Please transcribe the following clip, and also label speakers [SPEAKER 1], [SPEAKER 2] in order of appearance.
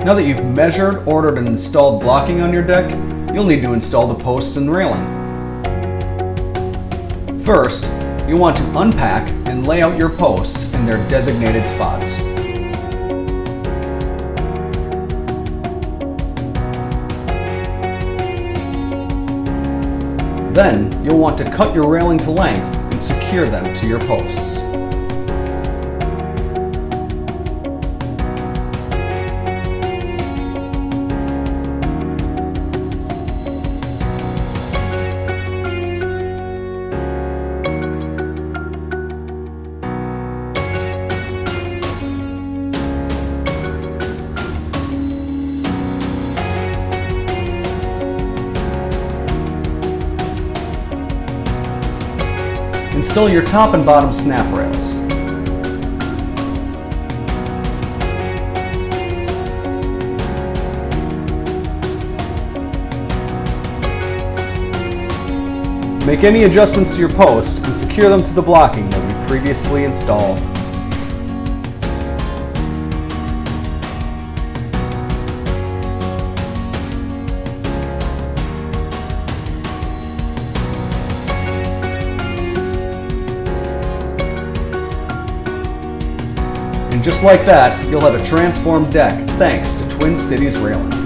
[SPEAKER 1] Now that you've measured, ordered, and installed blocking on your deck, you'll need to install the posts and railing. First, you'll want to unpack and lay out your posts in their designated spots. Then, you'll want to cut your railing to length and secure them to your posts. Install your top and bottom snap rails. Make any adjustments to your posts and secure them to the blocking that we previously installed. And just like that, you'll have a transformed deck thanks to Twin Cities Railings.